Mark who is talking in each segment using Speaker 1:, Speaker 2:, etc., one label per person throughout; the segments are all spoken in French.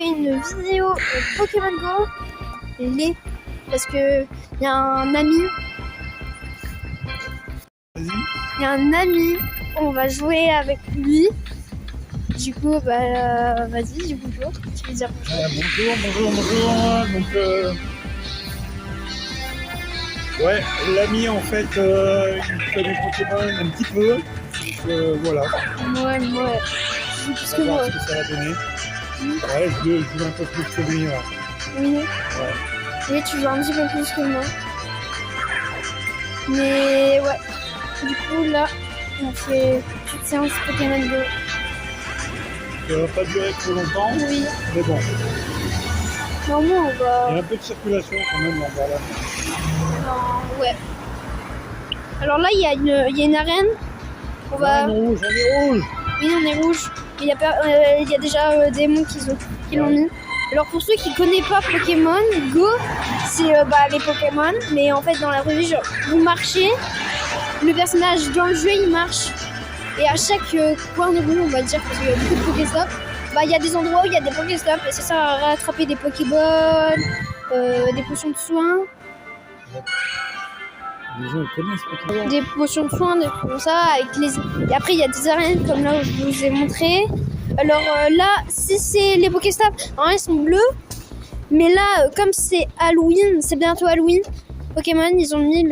Speaker 1: Une vidéo Pokémon Go parce que il y a un ami, on va jouer avec lui. Du coup, vas-y, du coup, tu veux dire
Speaker 2: bonjour. Donc, ouais, l'ami en fait, il connaît Pokémon un petit peu. Voilà.
Speaker 1: Ouais. Je joue plus que moi.
Speaker 2: Ce que ça va donner. Ouais, je joue un peu plus que lui. Ouais.
Speaker 1: Oui.
Speaker 2: Ouais.
Speaker 1: Oui, tu joues un petit peu plus que moi. Mais ouais. Du coup, là, on fait une petite séance Pokémon Go.
Speaker 2: Ça va pas durer trop longtemps.
Speaker 1: Oui.
Speaker 2: Mais bon.
Speaker 1: Normalement, on va.
Speaker 2: Il y a un peu de circulation quand même dans là.
Speaker 1: Ouais. Alors là, il y a une arène. On va.
Speaker 2: On est rouge.
Speaker 1: Oui, on est rouge. Il y a déjà des mondes qui l'ont mis. Alors pour ceux qui ne connaissent pas Pokémon Go, c'est les Pokémon. Mais en fait, dans la vraie vie, genre, vous marchez. Le personnage dans le jeu, il marche. Et à chaque coin de rue, on va dire, parce qu'il y a beaucoup de Pokéstop, il y a des endroits où il y a des Pokéstop. Et c'est ça, à rattraper des Pokéballs, des potions de soins.
Speaker 2: Les gens connaissent Pokémon.
Speaker 1: Des potions de soins, des trucs comme ça. Et après, il y a des arènes comme là où je vous ai montré. Alors là, si c'est les Pokéstop, ils sont bleus. Mais là, comme c'est Halloween, c'est bientôt Halloween, Pokémon, ils ont mis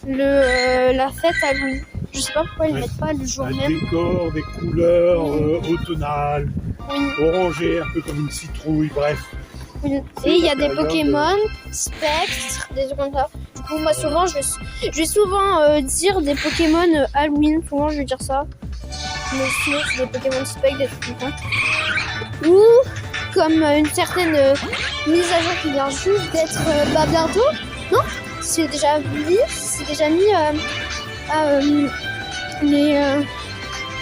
Speaker 1: la fête Halloween. Je sais pas pourquoi ils mettent pas le jour même.
Speaker 2: Des décor, des couleurs automnales,
Speaker 1: Oui.
Speaker 2: orangées, un peu comme une citrouille, bref.
Speaker 1: Oui. Et il y a des Pokémon, spectres, des trucs comme ça. Du coup, moi souvent, je vais souvent dire des Pokémon Halloween. Souvent, je vais dire ça. Mais sinon, c'est des Pokémon spectres, des trucs comme ça. Ou comme une certaine mise à jour qui vient juste d'être bientôt. Non, c'est déjà mis.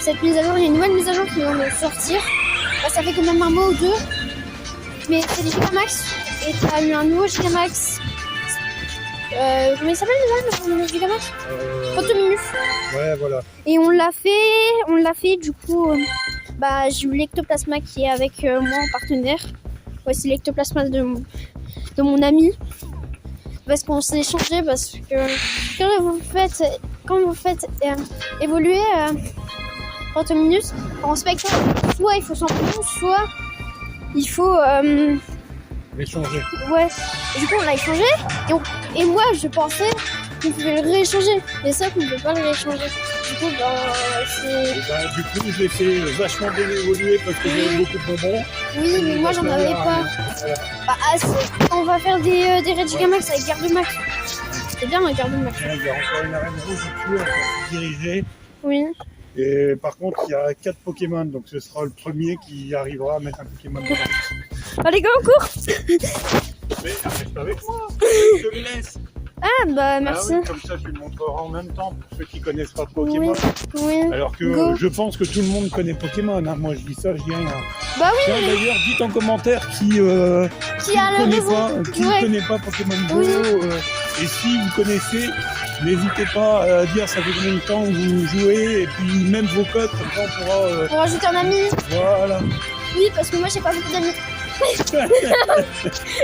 Speaker 1: Cette mise à jour, il y a une nouvelle mise à jour qui vient de sortir. Ça fait quand même un mois ou deux. Mais c'est des Gigamax. Et t'as eu un nouveau Gigamax. Comment il s'appelle déjà le Gigamax Phantominus.
Speaker 2: Ouais, voilà.
Speaker 1: Et on l'a fait du coup. J'ai eu l'Ectoplasma qui est avec moi en partenaire. Ouais, c'est l'Ectoplasma de mon ami. Parce qu'on s'est échangé, parce que quand vous faites évoluer Phantominus en spectre, soit il faut s'en prendre, soit il faut
Speaker 2: L'échanger.
Speaker 1: Ouais. Et du coup on l'a échangé et moi je pensais qu'on pouvait le rééchanger, mais ça qu'on ne peut pas le rééchanger. Du coup c'est.
Speaker 2: Du coup je l'ai fait vachement bien évoluer parce que j'avais beaucoup de bonbons.
Speaker 1: Oui, mais moi j'en avais pas. On va faire des Regigamax avec Gardemax. C'est bien un Gardemax.
Speaker 2: Il y a encore une arène rouge dessus, on va se diriger.
Speaker 1: Oui.
Speaker 2: Et par contre, il y a 4 Pokémon, donc ce sera le premier qui arrivera à mettre un Pokémon dedans.
Speaker 1: Allez, go, on court.
Speaker 2: Mais reste avec moi, je te le laisse.
Speaker 1: Merci.
Speaker 2: Oui, comme ça, tu le montreras en même temps pour ceux qui connaissent pas Pokémon.
Speaker 1: Oui.
Speaker 2: Alors que je pense que tout le monde connaît Pokémon. Hein. Moi, je dis ça, je dis rien.
Speaker 1: Bah oui.
Speaker 2: Tiens, d'ailleurs, dites en commentaire qui ne connaît pas Pokémon Go. Et si vous connaissez, n'hésitez pas à dire ça fait combien de temps que vous jouez et puis même vos codes, comme ça on pourra.
Speaker 1: Pour rajouter un ami.
Speaker 2: Voilà.
Speaker 1: Oui, parce que moi j'ai pas beaucoup d'amis.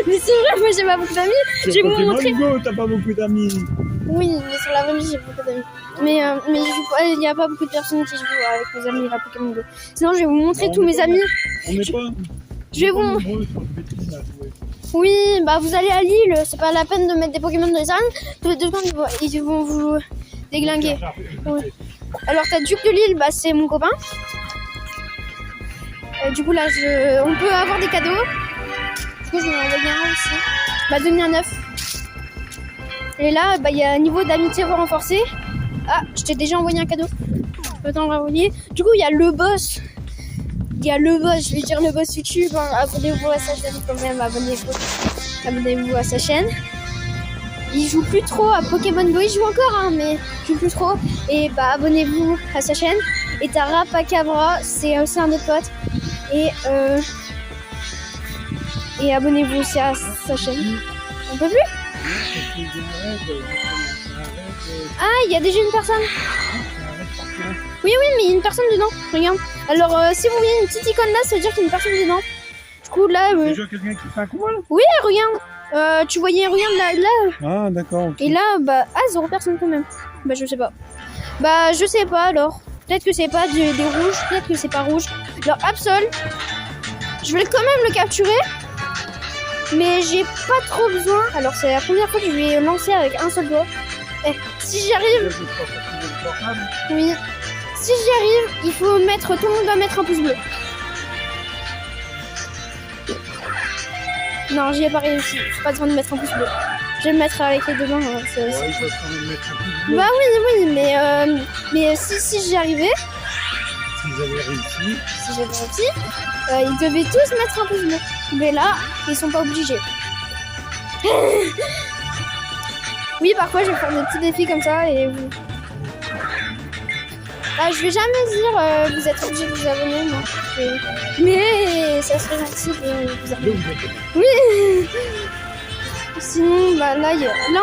Speaker 1: Mais c'est vrai, moi j'ai pas beaucoup d'amis.
Speaker 2: Sur Pokémon Go, t'as pas beaucoup d'amis.
Speaker 1: Oui, mais sur la vraie vie j'ai beaucoup d'amis. Mais il n'y a pas beaucoup de personnes qui jouent avec mes amis à Pokémon Go. Sinon je vais vous montrer tous mes amis.
Speaker 2: On n'est pas.
Speaker 1: Je vais vous. Oui, vous allez à Lille, c'est pas la peine de mettre des Pokémon dans les arènes. Tous les 2 secondes, ils vont vous déglinguer. Oui. Alors t'as Duc de Lille, c'est mon copain. Du coup là, on peut avoir des cadeaux. Du coup je vais en envoyer un aussi. Donner un 9. Et là, il y a un niveau d'amitié renforcé. Ah, je t'ai déjà envoyé un cadeau. Je peux t'en renvoyer. Du coup, il y a le boss. Je vais dire le boss YouTube. Abonnez-vous à sa chaîne quand même. Abonnez-vous à sa chaîne. Il joue plus trop à Pokémon Go. Il joue encore, mais il joue plus trop. Et abonnez-vous à sa chaîne. Et t'as Rapacabra, c'est aussi un de potes. Et abonnez-vous aussi à sa chaîne. On peut plus? Ah, il y a déjà une personne. Oui, mais il y a une personne dedans. Regarde. Alors, si vous voyez une petite icône là, ça veut dire qu'il y a une personne dedans. Du coup, là...
Speaker 2: Déjà quelqu'un qui fait un coup là.
Speaker 1: Oui, regarde. Tu voyais, regarde là.
Speaker 2: Ah, d'accord. Okay.
Speaker 1: Et là, bah... Ah, 0 personne quand même. Bah, je sais pas. Bah, je sais pas alors. Peut-être que c'est pas des rouges, peut-être que c'est pas rouge. Alors, Absol, je vais quand même le capturer. Mais j'ai pas trop besoin. Alors, c'est la première fois que je vais lancer avec un seul doigt. Eh, si j'y arrive... Oui. Si j'y arrive, il faut mettre... Tout le monde doit mettre un pouce bleu. Non, j'y ai pas réussi. J'ai pas besoin de mettre un pouce bleu. Je vais me mettre avec les deux mains.
Speaker 2: Ouais, il faut quand même mettre un pouce bleu.
Speaker 1: Bah oui, mais si j'y arrivais...
Speaker 2: Si vous avez réussi...
Speaker 1: Si j'avais réussi, ils devaient tous mettre un pouce bleu. Mais là, ils sont pas obligés. Oui, parfois, je vais faire des petits défis comme ça et vous... Bah, je vais jamais dire vous êtes obligé de vous abonner, non. Mais ça serait gentil de vous abonner. Oui. Sinon, bah là,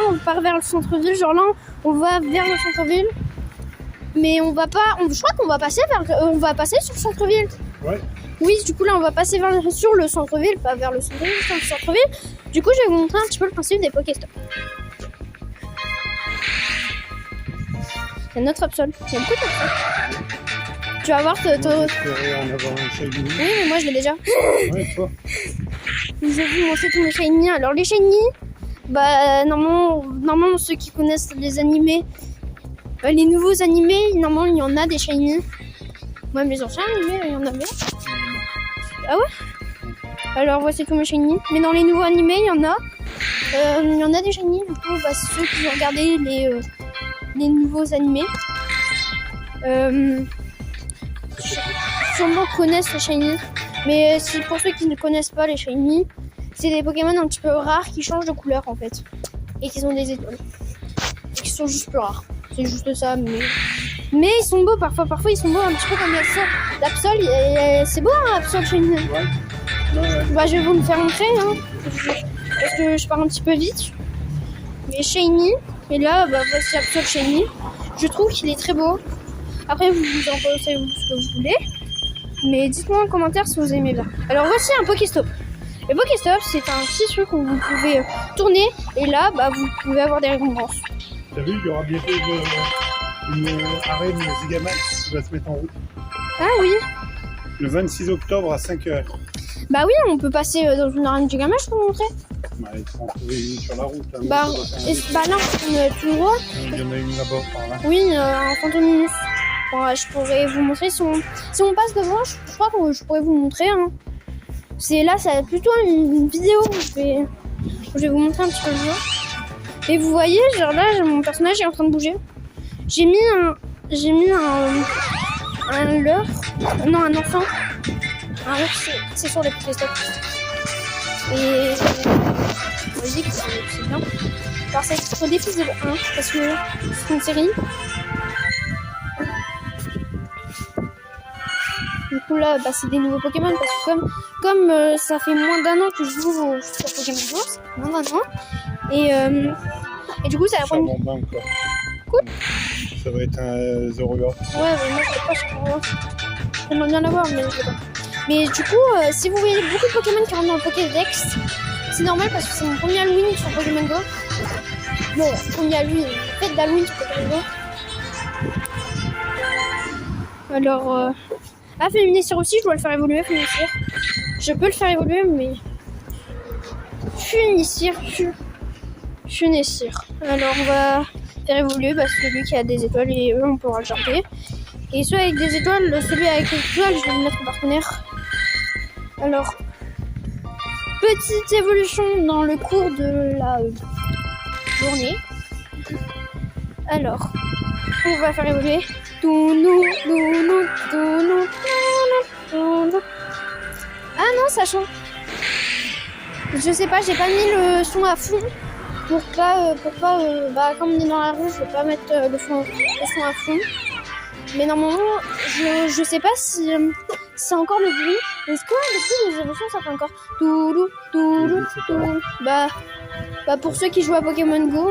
Speaker 1: on part vers le centre-ville. Genre là, on va vers le centre-ville. Mais on va pas... je crois qu'on va passer on va passer sur le centre-ville.
Speaker 2: Ouais.
Speaker 1: Oui, du coup là, on va passer sur le centre-ville, pas vers le centre-ville, sur le centre-ville. Du coup, je vais vous montrer un petit peu le principe des Pokéstop. C'est notre Absol. Il y a beaucoup d'Absol. Tu vas voir,
Speaker 2: Oui,
Speaker 1: mais moi je l'ai déjà.
Speaker 2: Ouais, toi.
Speaker 1: Je vais vous montrer tous mes shiny. Alors les shiny, bah normalement ceux qui connaissent les animés, les nouveaux animés, normalement il y en a des shiny. Même les anciens animés, il y en avait. Ah ouais? Alors voici tous mes shiny. Mais dans les nouveaux animés, il y en a des shiny. Du coup, bah, ceux qui ont regardé les nouveaux animés sûrement connaissent les shiny. Mais pour ceux qui ne connaissent pas les shiny, c'est des Pokémon un petit peu rares qui changent de couleur en fait. Et qui ont des étoiles. Et qui sont juste plus rares. C'est juste ça, mais ils sont beaux parfois. Parfois ils sont beaux un petit peu comme l'Absol. C'est beau hein, Absol shiny.
Speaker 2: Ouais.
Speaker 1: Bah, je vais vous le faire montrer hein, parce que je pars un petit peu vite. Mais shiny, et là bah, voici Absol shiny. Je trouve qu'il est très beau. Après vous en pensez ce que vous voulez, mais dites-moi en commentaire si vous aimez bien. Alors voici un Pokéstop. Le Pokéstop c'est un petit truc où vous pouvez tourner et là bah, vous pouvez avoir des récompenses.
Speaker 2: T'as vu, il y aura bientôt une arène Gigamax qui va se mettre en route.
Speaker 1: Ah oui.
Speaker 2: Le 26 octobre à 5h.
Speaker 1: Bah oui, on peut passer dans une arène Gigamax, je peux vous montrer.
Speaker 2: Bah, il faut en trouver une sur la route. Hein,
Speaker 1: bah là, on tout droit.
Speaker 2: Il y en a une là-bas par là.
Speaker 1: Oui, un Fantominus. Bon, je pourrais vous montrer si on passe devant, je crois que je pourrais vous montrer. Hein. Là, c'est plutôt une vidéo où je vais vous montrer un petit peu le jeu. Et vous voyez, genre là, mon personnage est en train de bouger. J'ai mis un leurre. Non, un enfant. Un leurre, c'est sur les Pokéstop. Et on dit que c'est bien. Alors c'est au défi de 1 parce que c'est une série. Du coup là, bah, c'est des nouveaux Pokémon parce que comme ça fait moins d'un an que je joue sur Pokémon Go, c'est moins d'un an. Et du coup, ça va prendre...
Speaker 2: Cool. Ça va être un Zoroark.
Speaker 1: Ouais, mais moi, je sais pas, j'aimerais bien l'avoir, mais je sais pas. Mais du coup, si vous voyez beaucoup de Pokémon qui rentrent dans le Pokédex, c'est normal parce que c'est mon premier Halloween sur Pokémon Go. Bon, premier Halloween, fête d'Halloween sur Pokémon Go. Alors, Féminissir aussi, je dois le faire évoluer, Féminissir. Je peux le faire évoluer, mais... Funissir. Alors, on va faire évoluer celui qui a des étoiles et eux, on pourra le jarter. Et ceux avec des étoiles, celui avec les étoiles, je vais le mettre en partenaire. Alors, petite évolution dans le cours de la journée. Alors, on va faire évoluer. Ah non, ça change. Je sais pas, j'ai pas mis le son à fond. Pour pas comme on est dans la rue, je vais pas mettre le son à fond. Mais normalement, je sais pas si c'est encore le bruit. Est-ce que le bruit des émotions ça fait encore Bah pour ceux qui jouent à Pokémon Go,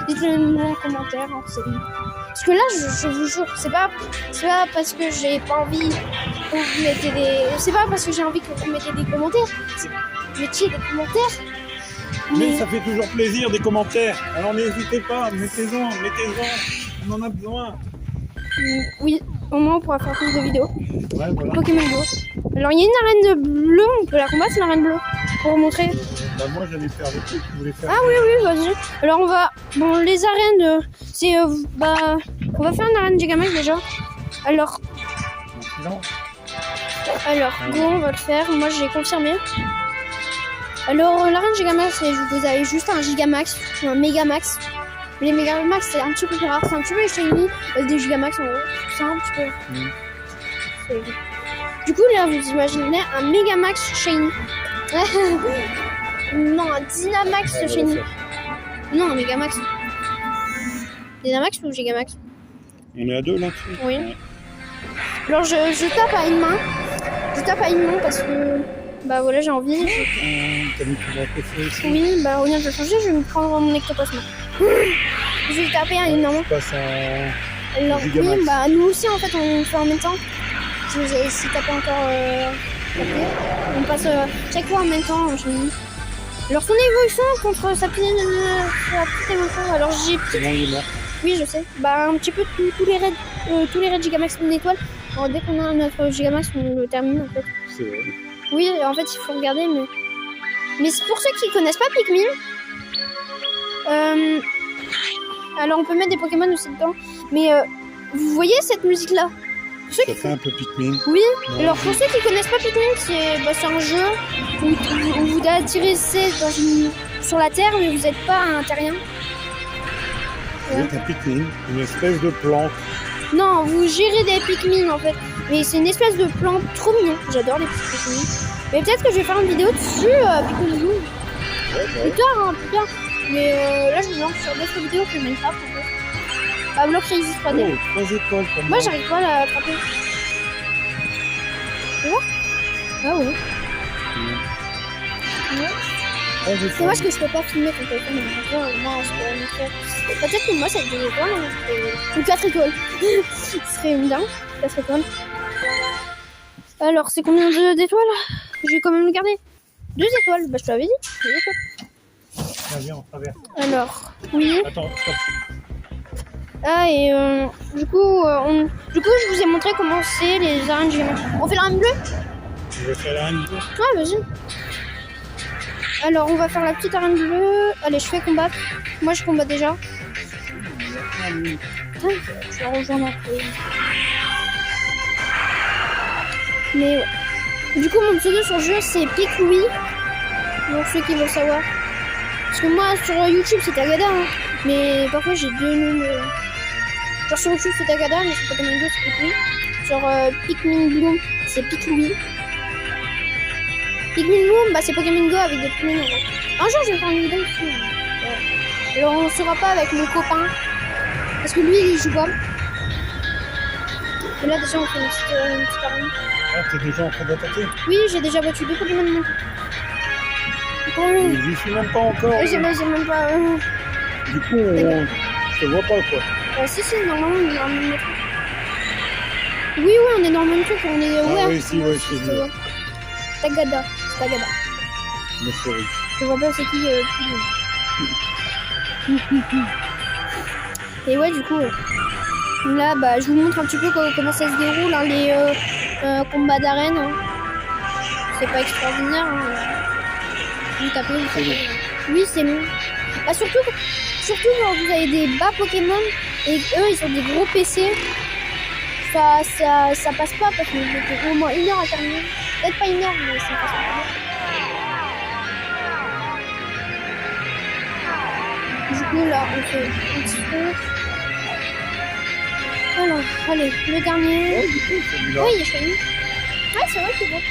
Speaker 1: dites-le nous en commentaire. Hein, Parce que là, je vous jure, c'est pas parce que j'ai pas envie que vous mettez des... C'est pas parce que j'ai envie que vous mettez des commentaires. Mettez des commentaires.
Speaker 2: Mais ça fait toujours plaisir, des commentaires. Alors n'hésitez pas, mettez-en. On en a besoin.
Speaker 1: Oui, au moins on pourra faire plus de vidéos.
Speaker 2: Ouais, voilà.
Speaker 1: Pokémon Go. Alors il y a une arène bleue, on peut la combattre, l'arène bleue. Pour vous montrer.
Speaker 2: Bah moi j'allais faire le truc que je voulais faire.
Speaker 1: Ah oui, vas-y. Alors on va... Bon, les arènes, c'est... on va faire une arène Gigamax déjà. Alors, go, on va le faire. Moi j'ai confirmé. Alors l'arène Gigamax, vous avez juste un Gigamax ou un Megamax. Les Megamax c'est un petit peu plus rare, c'est un petit peu les shiny. Des Gigamax en gros, c'est un petit peu. Du coup là vous imaginez un Megamax shiny. Non, un Dynamax shiny. Non, un Megamax. Dynamax ou Gigamax?
Speaker 2: On est à 2 là-dessus.
Speaker 1: Oui. Alors je tape à une main. Je tape à une main parce que... Bah voilà, j'ai envie.
Speaker 2: T'as mis tout dans le coffret aussi.
Speaker 1: Oui, bah regarde, je vais changer, je vais me prendre mon ectoplasma. Je vais taper à une main. Alors oui, bah nous aussi en fait on fait en même temps. Je vais essayer de taper encore taper. On passe chaque fois en même temps. Alors son évolution contre sa petite évolution. Alors j'ai...
Speaker 2: Comment il est mort?
Speaker 1: Oui, je sais. Bah un petit peu tous les raids Gigamax d'une étoile. Alors dès qu'on a notre Gigamax, on le termine en fait.
Speaker 2: C'est vrai.
Speaker 1: Oui, en fait, il faut regarder, mais c'est pour ceux qui connaissent pas Pikmin. Alors, on peut mettre des Pokémon aussi dedans. Mais vous voyez cette musique-là?
Speaker 2: Ça fait un peu Pikmin.
Speaker 1: Oui. Ouais, alors, pour ceux qui connaissent pas Pikmin, c'est un jeu où vous atterrissez sur la Terre, mais vous n'êtes pas un terrien.
Speaker 2: Vous êtes un Pikmin, une espèce de plante.
Speaker 1: Non, vous gérez des Pikmin en fait. Mais c'est une espèce de plante trop mignon. J'adore les petits Pikmin. Mais peut-être que je vais faire une vidéo dessus, Pikmin Blue. Plus tard. Mais là, je me lance sur d'autres vidéos que Minecraft en fait. Block Crisis 3D.
Speaker 2: Oh, 3 étoiles comme
Speaker 1: moi, j'arrive pas à l'attraper. Tu vois? Ah ouais. C'est dommage que je peux pas filmer ton téléphone. Moi, je peux montrer. Peut-être que moi, c'est 2 étoiles. Ou 4 étoiles. Ce serait bien. 4 étoiles. Alors, c'est combien d'étoiles? Je vais quand même le garder. 2 étoiles. Bah, je te l'avais dit. 2 étoiles.
Speaker 2: Viens, on traverse.
Speaker 1: Alors, oui.
Speaker 2: Attends, stop.
Speaker 1: Ah, et du coup, je vous ai montré comment c'est les arènes Gigamax. On fait l'arène bleue?
Speaker 2: Tu veux faire l'arène bleue?
Speaker 1: Ouais, vas-y. Alors, on va faire la petite arène bleue. Allez, je fais combattre. Moi, je combat déjà. Putain, je vais rejoindre après. Mais ouais. Du coup, mon pseudo sur le jeu, c'est Pic-Louis. Pour ceux qui veulent savoir. Parce que moi, sur YouTube, c'est Tagada. Hein. Mais parfois, j'ai 2 noms. Genre, sur YouTube, c'est Tagada, mais sur Pokémon Go, c'est Pic-Louis. Sur Pikmin Bloom, c'est Pic-Louis. Pikmin Bloom, bah, c'est Pokémon Go avec des Pikmin. Un jour, je vais faire une vidéo dessus. Ouais. Alors, on ne sera pas avec mon copain. Parce que lui, il joue pas. Et là, déjà, on fait une petite arène.
Speaker 2: Ah, t'es déjà en train d'attaquer?
Speaker 1: Oui, j'ai déjà battu 2 Pokémon.
Speaker 2: J'y suis même pas encore.
Speaker 1: J'ai même pas.
Speaker 2: Du coup, je te vois pas quoi.
Speaker 1: Si, normalement, on est dans le même truc. Oui, on est dans le même truc. On est.
Speaker 2: Ah, oui, si, ouais, je sais bien.
Speaker 1: Tagada, c'est Tagada.
Speaker 2: Mais sorry.
Speaker 1: Je vois pas c'est qui. Et ouais, du coup. Là, bah, je vous montre un petit peu comment ça se déroule, hein, les combats d'arène. Hein. C'est pas extraordinaire. Hein. Vous tapez. Oui, c'est mieux. Bah, surtout quand vous avez des bas Pokémon et eux, ils ont des gros PC. Ça passe pas parce que j'ai au moins 1 heure à terminer. Peut-être pas 1 heure, mais ça passe pas. Du coup, là, on fait un petit peu. Alors, allez, le dernier.
Speaker 2: Ouais, du coup, celui-là.
Speaker 1: Oui, il est shiny. Ouais, c'est vrai que c'est beau.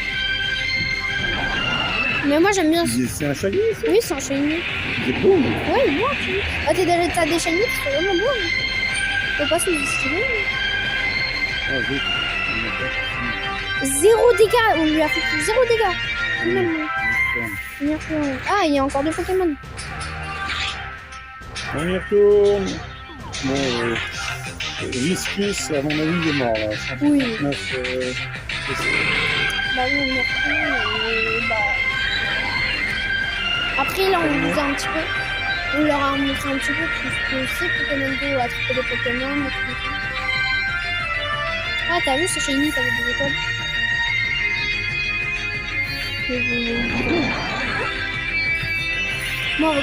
Speaker 1: Mais moi, j'aime bien.
Speaker 2: C'est un shiny, ça?
Speaker 1: Oui, c'est un shiny.
Speaker 2: C'est beau.
Speaker 1: Ouais, il est beau, tu vois. Ah, t'as des shiny qui sont vraiment beaux. Hein. Faut pas se styler.
Speaker 2: Ah, vite.
Speaker 1: 0 dégâts. On lui a fait 0 dégâts. Ah, il y a encore 2 Pokémon.
Speaker 2: On y retourne. Bon, Viscus, à mon avis, il est mort là. 139,
Speaker 1: oui. Bah oui, on est après là, on nous a un petit peu. On leur a montré un petit peu tout ce que c'est Pokémon Go, attraper des Pokémon et tout. Ah, t'as vu, c'est chez Uni, t'avais des étoiles. Moi, au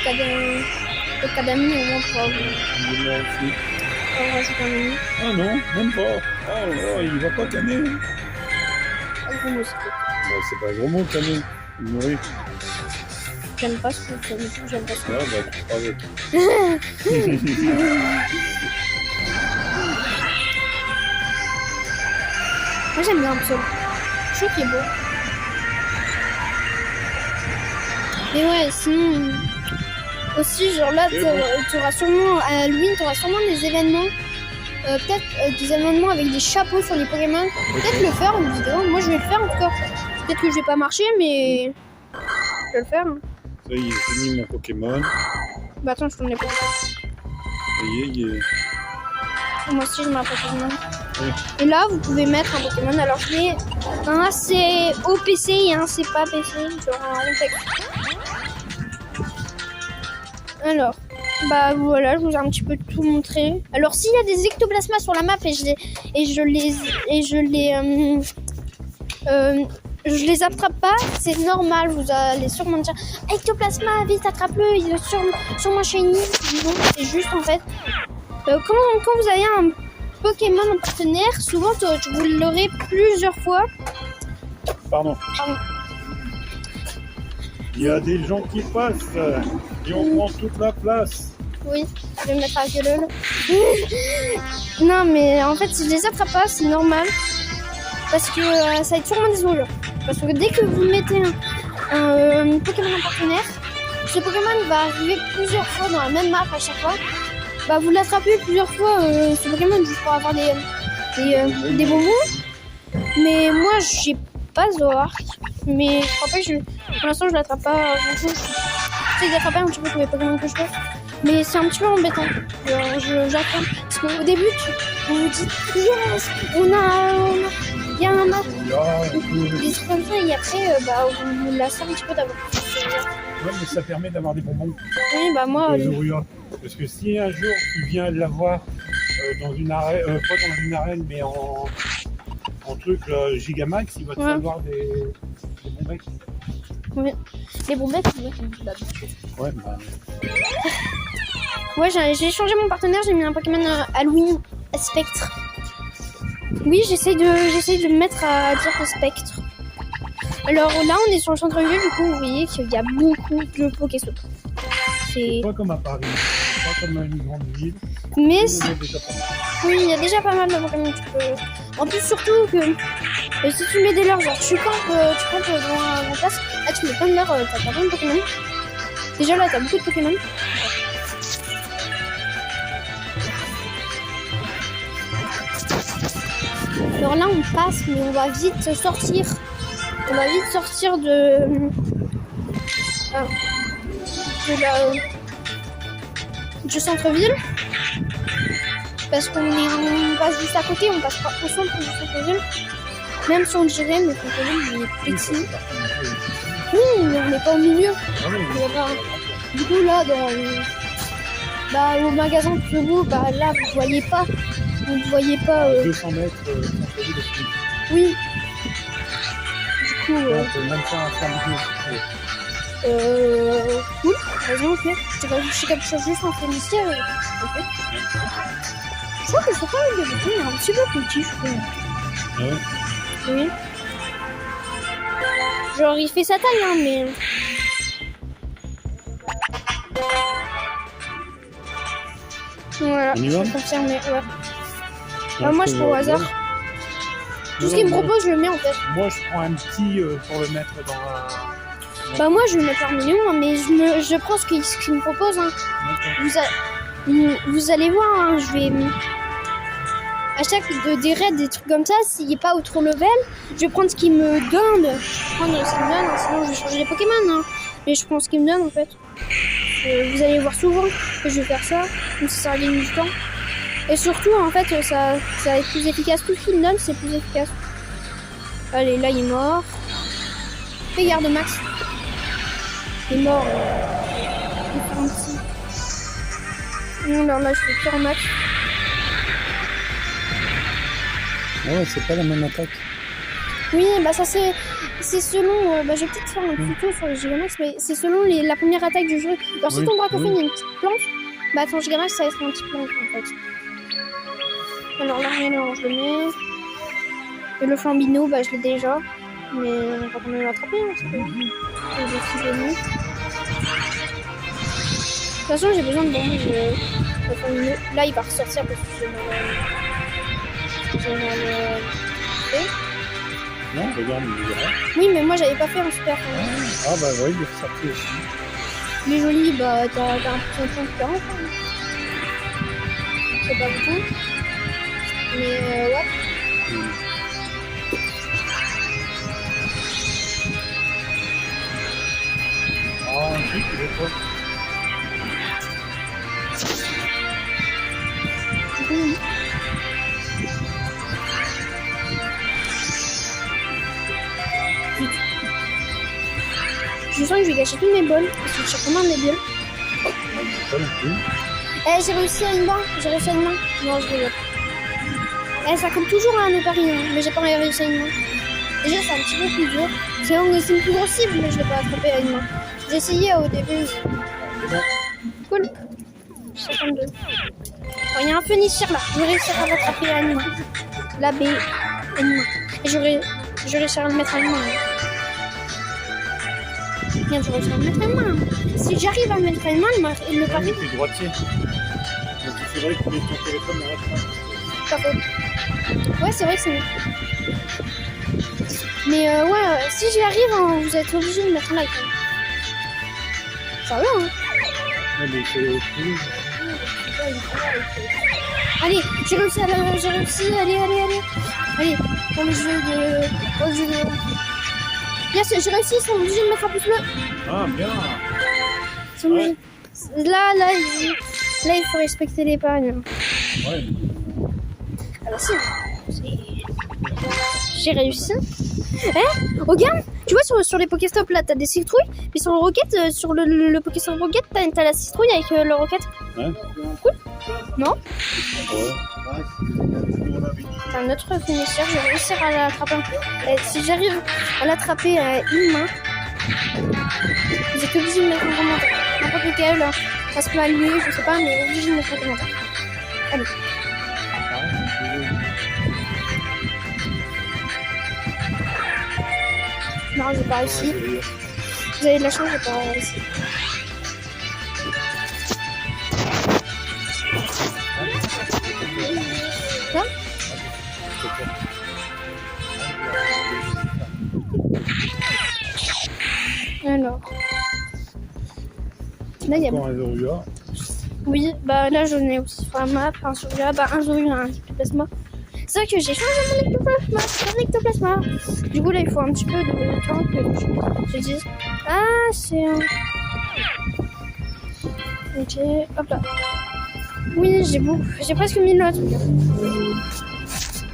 Speaker 1: Cadami, au moins, pour rajouter un ami.
Speaker 2: Ah non, même pas. Oh, il va pas canner.
Speaker 1: Un gros mot,
Speaker 2: C'est pas un gros mot, canner. Il mourit.
Speaker 1: J'aime pas ce que j'aime pas ce que
Speaker 2: Ah, bah, tu crois avec.
Speaker 1: Moi, j'aime bien un psaume. Je trouve qu'il est beau. Mais ouais, sinon... Aussi, genre là, t'auras sûrement... À Halloween, t'auras sûrement des événements. Peut-être des événements avec des chapeaux sur les Pokémon. Peut-être le faire, une vidéo. Moi, je vais le faire, en tout cas. Peut-être que je vais pas marcher, mais... Je vais le faire.
Speaker 2: Ça y est, j'ai mis mon Pokémon.
Speaker 1: Bah attends, je tourne les Pokémon.
Speaker 2: Ça y est, il est...
Speaker 1: Moi aussi, je mets un Pokémon.
Speaker 2: Oui.
Speaker 1: Et là, vous pouvez mettre un Pokémon. Alors, je l'ai... Un, c'est au PC et un, c'est pas PC. Genre un contexte. Alors, bah voilà, je vous ai un petit peu tout montré. Alors, s'il y a des ectoplasmas sur la map et je les attrape pas, c'est normal. Vous allez sûrement dire ectoplasma, vite attrape-le, il est sûrement shiny. Non, c'est juste en fait quand vous avez un Pokémon en partenaire, souvent vous l'aurez plusieurs fois.
Speaker 2: Pardon. Il y a des gens qui passent et on prend toute la place.
Speaker 1: Oui, je vais me mettre à gueule. Non, mais en fait, si je les attrape pas, c'est normal. Parce que ça va être sûrement des enjeux. Parce que dès que vous mettez un Pokémon en partenaire, ce Pokémon va arriver plusieurs fois dans la même map à chaque fois. Bah, vous l'attrapez plusieurs fois, ce Pokémon, juste pour avoir des bonbons. Mais moi, j'ai pas Zoroark. Mais je crois pas que pour l'instant, je l'attrape pas. J'essaie d'attraper un petit peu tous les Pokémon que je peux. Mais c'est un petit peu embêtant. J'attends. Parce qu'au début, vous vous dites yes, il y a un map. Des trucs comme ça, et après, on vous lasse un petit peu d'abord.
Speaker 2: Ouais, mais ça permet d'avoir des bonbons.
Speaker 1: Oui, bah moi.
Speaker 2: Parce que si un jour tu viens l'avoir dans une arène, pas dans une arène, mais en truc Gigamax, il va te falloir des bonbecs.
Speaker 1: Oui. Les bonbecs, c'est moi qui me dis d'habitude.
Speaker 2: Ouais, bah.
Speaker 1: Ouais, j'ai changé mon partenaire, j'ai mis un Pokémon Halloween Spectre. Oui, j'essaye de me mettre à dire Spectre. Alors là, on est sur le centre-ville, du coup, vous voyez qu'il y a beaucoup de Pokéstop.
Speaker 2: C'est pas comme à Paris, c'est pas comme une grande ville.
Speaker 1: Mais oui, il y a déjà pas mal de Pokémon que tu peux... En plus, surtout que si tu mets des leurres, genre tu campes dans la place, là tu mets plein de leurres, t'as plein de Pokémon. Déjà là, t'as beaucoup de Pokémon. Alors là, on passe, mais on va vite sortir. On va vite sortir du centre-ville. Parce qu'on passe juste à côté, on passe pas au centre du centre-ville. Même si on dirait, le centre-ville il est petit. Oui, mais on n'est pas au milieu. Du coup, là, au magasin plus haut, là, vous voyez pas. Vous ne voyez pas.
Speaker 2: 200 mètres centre-ville aussi.
Speaker 1: Oui. Du coup.
Speaker 2: On peut même faire un samedi.
Speaker 1: Cool. Vas-y, on fait. Tu vas chercher quelque chose juste en félicité. Ok. Je crois que je sais pas le développer, il est un petit peu petit, je trouve.
Speaker 2: Ouais.
Speaker 1: Oui. Genre, il fait sa taille, hein, mais. Voilà,
Speaker 2: on y va?
Speaker 1: je confirme, ouais. Moi, je prends au hasard. Tout ce qu'il me propose, je le mets en fait.
Speaker 2: Moi, je prends un petit pour le mettre dans la...
Speaker 1: Moi, je vais le mettre en million, hein, mais je prends ce qu'il me propose. Hein. Vous allez voir, hein, je vais... À chaque des raids, des trucs comme ça, s'il n'est pas au trop level, je vais prendre ce qu'il me donne. Hein, sinon je vais changer les Pokémon. Hein. Mais je prends ce qu'il me donne en fait. Vous allez voir souvent que je vais faire ça, comme ça va gagner du temps. Et surtout, en fait, ça va être plus efficace. Tout ce qu'il me donne, c'est plus efficace. Allez, là, il est mort. Fais garde Max. Il est mort. Il fait un petit. Non, alors là, je fais peur Max.
Speaker 2: Ouais, c'est pas la même attaque.
Speaker 1: Oui, bah ça c'est selon. Bah, je vais peut-être faire un tuto sur les Gigamax, mais c'est selon la première attaque du jeu. Alors si ton Dracofane est une petite plante, bah ton Gigamax ça va être un petit plante en fait. Alors là, je le mets. Et le Flambino, bah je l'ai déjà. Mais on va quand même l'attraper, hein, parce que je l'ai mis. De toute façon, j'ai besoin de bombes. Là, il va ressortir parce que j'ai mal fait.
Speaker 2: Non, regarde, il est là.
Speaker 1: Oui, mais moi, j'avais pas fait un super.
Speaker 2: Ah, bah oui, il est ressorti aussi.
Speaker 1: Il est joli, bah t'as un petit point de 40. C'est pas beaucoup. Mais ouais.
Speaker 2: Ah, oui, il est pas.
Speaker 1: Je sens que je vais gâcher tous mes bols parce que je cherche vraiment mes biens.
Speaker 2: Pas non plus.
Speaker 1: Eh, j'ai réussi à une main. Non, je rigole. Eh, ça compte toujours à un opari, hein, mais j'ai pas réussi à une main. Déjà, c'est un petit peu plus dur. C'est une plus grosse cible, mais je l'ai pas attrapé à une main. J'ai essayé au début. Cool. 52. Il y a un Phénicier là. Je vais réussir à l'attraper à une main. La B, à une main. Et je vais réussir à le mettre à une main. Bien, je vais réussir à le mettre à une main. Si j'arrive à le mettre à une main, le pari.
Speaker 2: Tu es droitier. Donc il faudrait que tu mettes ton téléphone dans la trappe.
Speaker 1: Pas faux. Ouais, c'est vrai que c'est mieux. Mais ouais, si j'y arrive, hein, vous êtes obligé de mettre un like. Hein. Ça va, hein.
Speaker 2: Ouais, mais c'est plus.
Speaker 1: Allez, j'ai réussi, allez. Allez, dans le jeu de... Yes, j'ai réussi, ils sont obligés de mettre un pouce bleu.
Speaker 2: Ah, bien.
Speaker 1: Ils sont obligés. Là, il faut respecter l'épargne.
Speaker 2: Ouais.
Speaker 1: Alors si, j'ai réussi. Regarde, tu vois sur les Pokéstop là, t'as des citrouilles, mais sur le Rocket, sur le Pokéstop Rocket, t'as la citrouille avec le Rocket.
Speaker 2: Ouais.
Speaker 1: Cool. Non?
Speaker 2: Ouais.
Speaker 1: T'as un autre Phénicier, je vais réussir à l'attraper. Si j'arrive à l'attraper à une main, vous êtes obligé de mettre un commentaire. N'importe lequel, ça se peut allumer, je sais pas, mais obligé de mettre un commentaire. Allez. Non, j'ai pas réussi. Vous avez de la chance, j'ai pas réussi. Là ? Alors. Là, il y a
Speaker 2: encore un Zorua.
Speaker 1: Oui, bah là, j'en ai aussi sur la map. Un Zorua, bah un Zorua, un Ectoplasma. C'est vrai que j'ai changé mon Ectoplasma. C'est un Ectoplasma. Du coup, là, il faut un petit peu de temps que je dise. Ah, c'est un... Ok, hop là. Oui, j'ai presque mis le truc.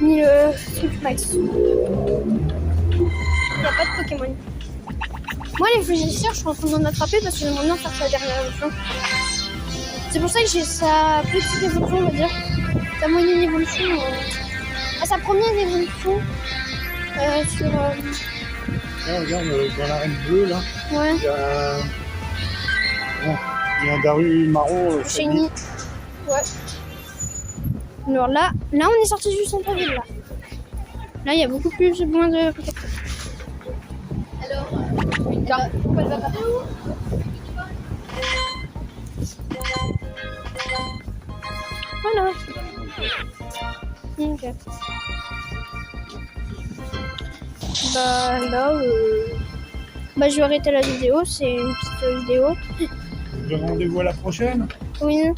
Speaker 1: Mis le truc max. Il n'y a pas de Pokémon. Moi, les Phéniciers, je suis en train d'en attraper parce que j'aimerais bien faire sa dernière évolution. C'est pour ça que j'ai sa petite évolution, on va dire. Sa moyenne évolution. Sa première évolution. Sur...
Speaker 2: Là, regarde, dans l'arène bleue, là.
Speaker 1: Ouais.
Speaker 2: Il y a un Daru marron.
Speaker 1: Shiny. Ouais. Alors là, on est sorti du centre-ville, là. Là, il y a beaucoup plus moins de Pokémon. Alors, pourquoi elle va pas où? Voilà. Ok. Bah là, bah je vais arrêter la vidéo, c'est une petite vidéo.
Speaker 2: Je vous rendez-vous à la prochaine.
Speaker 1: Oui.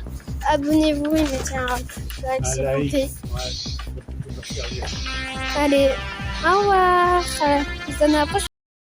Speaker 1: Abonnez-vous et mettez un like, s'il vous plaît.
Speaker 2: Ouais.
Speaker 1: Allez, au revoir. À la prochaine.